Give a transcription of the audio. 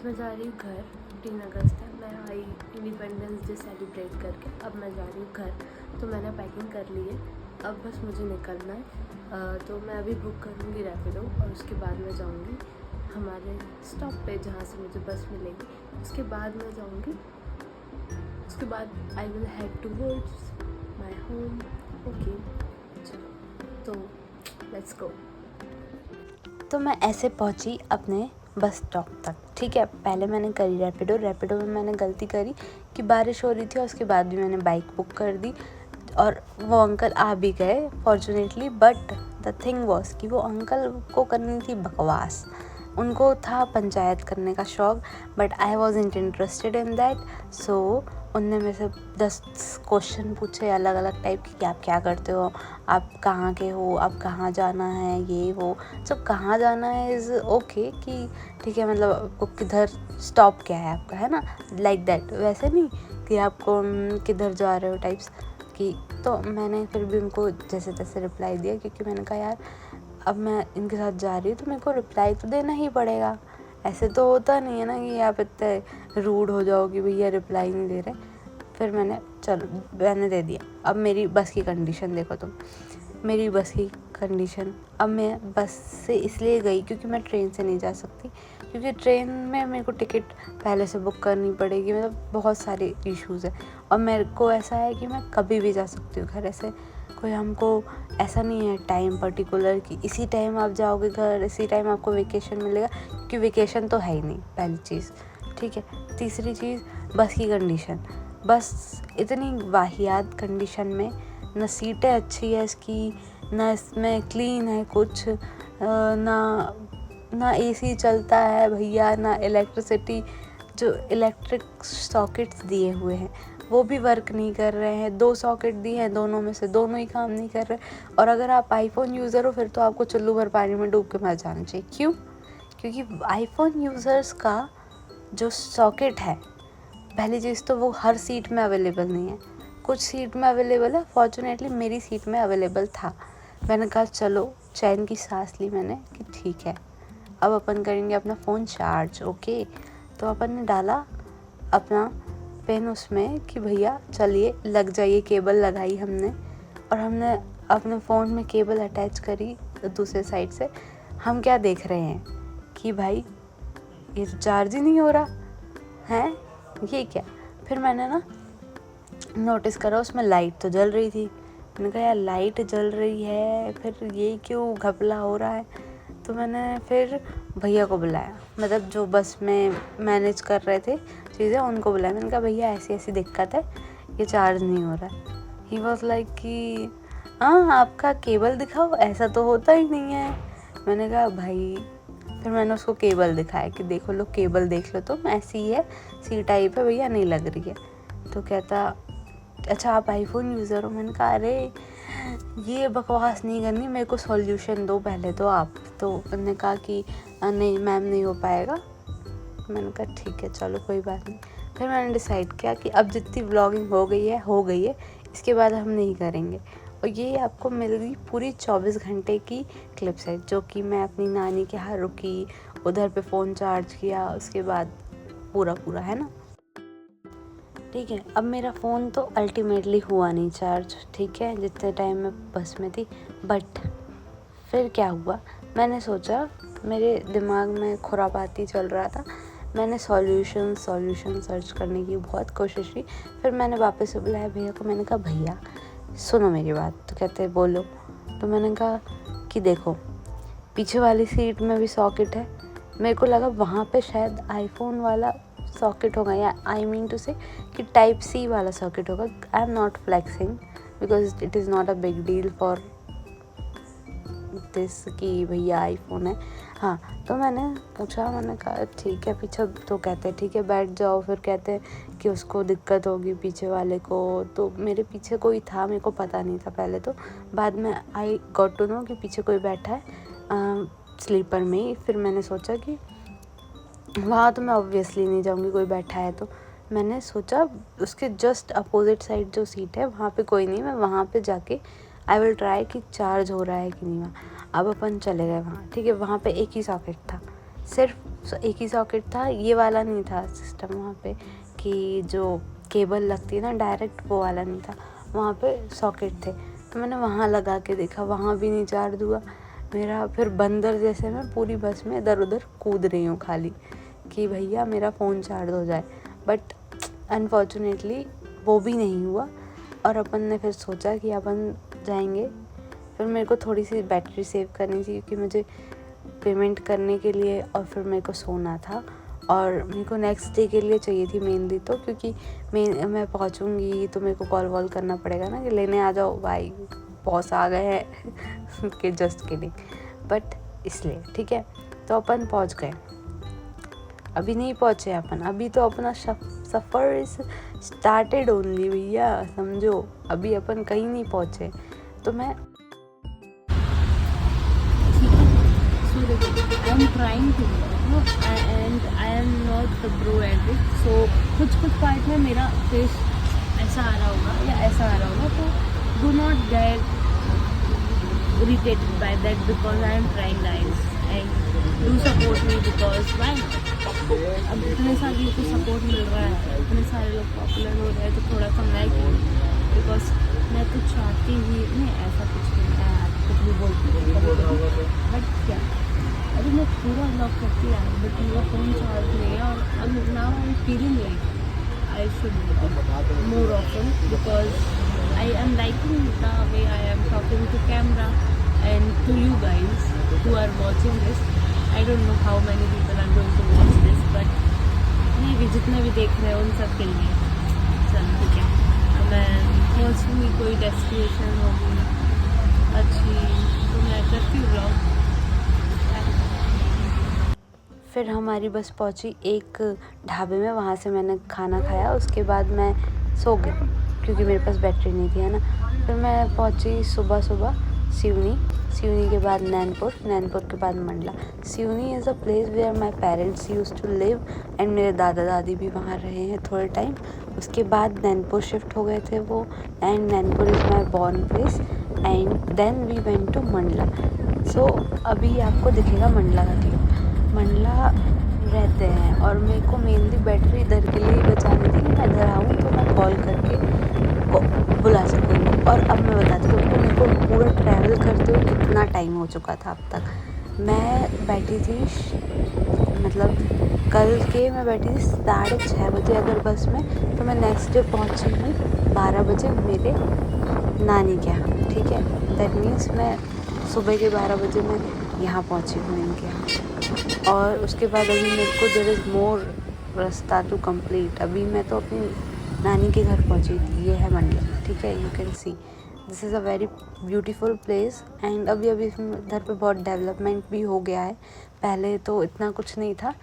आज मैं जा रही हूँ घर। 3 अगस्त है, मैं आई इंडिपेंडेंस डे सेलिब्रेट करके। अब मैं जा रही हूँ घर, तो मैंने पैकिंग कर ली है। अब बस मुझे निकलना है। तो मैं अभी बुक करूँगी रैपिडो और उसके बाद मैं जाऊँगी हमारे स्टॉप पे जहाँ से मुझे बस मिलेगी। उसके बाद मैं जाऊँगी, उसके बाद I will head towards my home. Okay, चलो तो लेट्स गो। तो मैं ऐसे पहुंची अपने बस स्टॉप तक। ठीक है, पहले मैंने करी रैपिडो में मैंने गलती करी कि बारिश हो रही थी और उसके बाद भी मैंने बाइक बुक कर दी और वो अंकल आ भी गए fortunately. But the thing was कि वो अंकल को करनी थी बकवास, उनको था पंचायत करने का शौक़, but I wasn't interested in that. So उनने मेरे से 10 क्वेश्चन पूछे अलग अलग टाइप के कि आप क्या करते हो, आप कहाँ के हो, आप कहाँ जाना है, ये वो सब। कहाँ जाना है इज़ ओके कि ठीक है, मतलब आपको किधर स्टॉप क्या है आपका, है ना, लाइक दैट। वैसे नहीं कि आपको किधर जा रहे हो टाइप्स की। तो मैंने फिर भी उनको जैसे तैसे रिप्लाई दिया, क्योंकि मैंने कहा यार अब मैं इनके साथ जा रही हूँ तो मेरे को रिप्लाई तो देना ही पड़ेगा। ऐसे तो होता नहीं है ना कि आप इतने रूड हो जाओ कि भैया रिप्लाई नहीं दे रहे। फिर मैंने दे दिया। अब मेरी बस की कंडीशन देखो तुम, मेरी बस की कंडीशन। अब मैं बस से इसलिए गई क्योंकि मैं ट्रेन से नहीं जा सकती, क्योंकि ट्रेन में मेरे को टिकट पहले से बुक करनी पड़ेगी। मतलब बहुत सारे इश्यूज़ है और मेरे को ऐसा है कि मैं कभी भी जा सकती हूँ घर। ऐसे कोई हमको ऐसा नहीं है टाइम पर्टिकुलर कि इसी टाइम आप जाओगे घर, इसी टाइम आपको वेकेशन मिलेगा, क्योंकि वेकेशन तो है ही नहीं, पहली चीज़। ठीक है, तीसरी चीज़ बस की कंडीशन। बस इतनी वाहियात कंडीशन में, न सीटें अच्छी है इसकी, ना इसमें क्लीन है कुछ, ना एसी चलता है भैया, ना इलेक्ट्रिसिटी। जो इलेक्ट्रिक सॉकेट्स दिए हुए हैं वो भी वर्क नहीं कर रहे हैं। 2 सॉकेट दिए हैं, दोनों में से दोनों ही काम नहीं कर रहे। और अगर आप आईफोन यूज़र हो फिर तो आपको चुल्लू भर पानी में डूब के मर जाना चाहिए। क्यों? क्योंकि आईफोन यूज़र्स का जो सॉकेट है, पहली चीज़ तो वो हर सीट में अवेलेबल नहीं है, कुछ सीट में अवेलेबल है। फॉर्चुनेटली मेरी सीट में अवेलेबल था। मैंने कहा चलो, चैन की सांस ली मैंने कि ठीक है अब अपन करेंगे अपना फ़ोन चार्ज। ओके, तो अपन ने डाला अपना पेन उसमें कि भैया चलिए लग जाइए। केबल लगाई हमने और हमने अपने फ़ोन में केबल अटैच करी दूसरे साइड से। हम क्या देख रहे हैं कि भाई ये तो चार्ज ही नहीं हो रहा है, ये क्या। फिर मैंने ना नोटिस करा उसमें लाइट तो जल रही थी। मैंने कहा यार लाइट जल रही है, फिर ये क्यों घपला हो रहा है। तो मैंने फिर भैया को बुलाया, मतलब जो बस में मैनेज कर रहे थे चीज़ें, उनको बुलाया। मैंने कहा भैया ऐसी ऐसी दिक्कत है, ये चार्ज नहीं हो रहा है। ही वॉज लाइक कि हाँ आपका केबल दिखाओ, ऐसा तो होता ही नहीं है। मैंने कहा भाई, फिर मैंने उसको केबल दिखाया कि देखो लो, केबल देख लो तुम, ऐसी ही है, सी टाइप है भैया, नहीं लग रही है। तो कहता अच्छा आप आईफोन यूज़र हो। मैंने कहा अरे ये बकवास नहीं करनी, मेरे को सॉल्यूशन दो पहले तो आप। तो उन्होंने कहा कि नहीं मैम नहीं हो पाएगा। मैंने कहा ठीक है चलो कोई बात नहीं। फिर मैंने डिसाइड किया कि अब जितनी व्लॉगिंग हो गई है, इसके बाद हम नहीं करेंगे। और ये आपको मिल गई पूरी 24 घंटे की क्लिप्स है, जो कि मैं अपनी नानी के यहाँ रुकी, उधर पे फ़ोन चार्ज किया, उसके बाद पूरा है ना। ठीक है, अब मेरा फ़ोन तो अल्टीमेटली हुआ नहीं चार्ज, ठीक है, जितने टाइम मैं बस में थी। बट फिर क्या हुआ, मैंने सोचा, मेरे दिमाग में खुरापाती चल रहा था। मैंने सॉल्यूशन सर्च करने की बहुत कोशिश की। फिर मैंने वापस से बुलाया भैया को। मैंने कहा भैया सुनो मेरी बात। तो कहते बोलो। तो मैंने कहा कि देखो पीछे वाली सीट में भी सॉकेट है, मेरे को लगा वहाँ पे शायद आईफोन वाला सॉकेट होगा, या आई मीन टू से कि टाइप सी वाला सॉकेट होगा। आई am not flexing because it is not a big deal for this कि भैया आईफोन है। हाँ, तो मैंने पूछा, मैंने कहा ठीक है पीछे। तो कहते हैं ठीक है बैठ जाओ। फिर कहते हैं कि उसको दिक्कत होगी पीछे वाले को। तो मेरे पीछे कोई था, मेरे को पता नहीं था पहले। तो बाद में आई गॉट टू नो कि पीछे कोई बैठा है स्लीपर में ही। फिर मैंने सोचा कि वहाँ तो मैं ऑब्वियसली नहीं जाऊँगी, कोई बैठा है तो। मैंने सोचा उसके जस्ट अपोजिट साइड जो सीट है वहाँ पे कोई नहीं, मैं वहाँ पे जाके आई विल ट्राई कि चार्ज हो रहा है कि नहीं वहाँ। अब अपन चले गए वहाँ। ठीक है, वहाँ पे एक ही सॉकेट था, सिर्फ सो एक ही सॉकेट था, ये वाला नहीं था सिस्टम वहाँ पे कि जो केबल लगती है ना डायरेक्ट, वो वाला नहीं था, वहाँ पे सॉकेट थे। तो मैंने वहाँ लगा के देखा, वहाँ भी नहीं चार्ज हुआ मेरा। फिर बंदर जैसे मैं पूरी बस में इधर उधर कूद रही हूँ खाली कि भैया मेरा फ़ोन चार्ज हो जाए, बट अनफॉर्चुनेटली वो भी नहीं हुआ। और अपन ने फिर सोचा कि अपन जाएंगे। फिर मेरे को थोड़ी सी बैटरी सेव करनी थी क्योंकि मुझे पेमेंट करने के लिए और फिर मेरे को सोना था, और मेरे को नेक्स्ट डे के लिए चाहिए थी मेनली, तो क्योंकि मैं पहुंचूंगी तो मेरे को कॉल वॉल करना पड़ेगा ना कि लेने आ जाओ भाई, बॉस आ गए हैं कि जस्ट किडिंग, बट इसलिए ठीक है। तो अपन पहुंच गए, अभी नहीं पहुंचे अपन, अभी तो अपना सफ़र इज स्टार्टेड ओनली भैया, समझो अभी अपन कहीं नहीं पहुंचे। तो मैं I am trying to and I am not the pro at it, so कुछ पार्ट में मेरा फेस ऐसा आ रहा होगा या ऐसा आ रहा होगा, तो do not gate irritated by that because I am trying guys and do support me because why not? अब इतने सारे लोग को सपोर्ट मिल रहा है, इतने सारे लोग पॉपुलर हो रहे हैं, तो थोड़ा सा मैं क्यों, बिकॉज मैं तो चाहती ही नहीं, ऐसा कुछ नहीं है यार, कुछ भी बोलती हूँ बट क्या, अभी मैं पूरा ब्लॉग करती है बट मेरा फ़ोन चार्ज नहीं है। और अब now I am feeling like I should more often because I am liking the way I am talking to camera and to you guys who are watching this. I don't know how many people are going to watch this, but maybe जितने भी देख रहे हैं उन सब के लिए चल ठीक है। तो मैं पहुँचूँगी, कोई डेस्टिनेशन होगी अच्छी तो मैं करती हूँ ब्लॉग। फिर हमारी बस पहुंची एक ढाबे में, वहाँ से मैंने खाना खाया, उसके बाद मैं सो गई क्योंकि मेरे पास बैटरी नहीं थी है ना। फिर मैं पहुंची सुबह सिवनी के बाद नैनपुर के बाद Mandla. Seoni is a place where my parents use to live and मेरे दादा दादी भी वहाँ रहे हैं थोड़े टाइम। उसके बाद नैनपुर शिफ्ट हो गए थे वो, and Nainpur is my born place and then we went to Mandla. So अभी आपको दिखेगा मंडला का क्लिप, मंडला रहते हैं। और मेरे को मेनली बैटरी इधर के लिए ही बचानी थी, मैं इधर आऊँ तो मैं कॉल करके को बुला सकूँगी। और अब मैं बताती हूँ कि मेरे को पूरा ट्रैवल करते हुए कितना टाइम हो चुका था अब तक। मैं बैठी थी मतलब कल के मैं बैठी थी 6:30 बजे अगर बस में, तो मैं नेक्स्ट डे पहुँची हूँ 12 बजे मेरे नानी के यहाँ, ठीक है। दैट मीन्स मैं सुबह के 12 बजे मैं यहाँ पहुँची हूँ इनके यहाँ। और उसके बाद अभी मेरे को देयर इज़ मोर रास्ता टू कंप्लीट। अभी मैं तो अपनी नानी के घर पहुँची थी, ये है मंडला, ठीक है। You can see this is a very beautiful place and अभी इधर पे बहुत डेवलपमेंट भी हो गया है, पहले तो इतना कुछ नहीं था।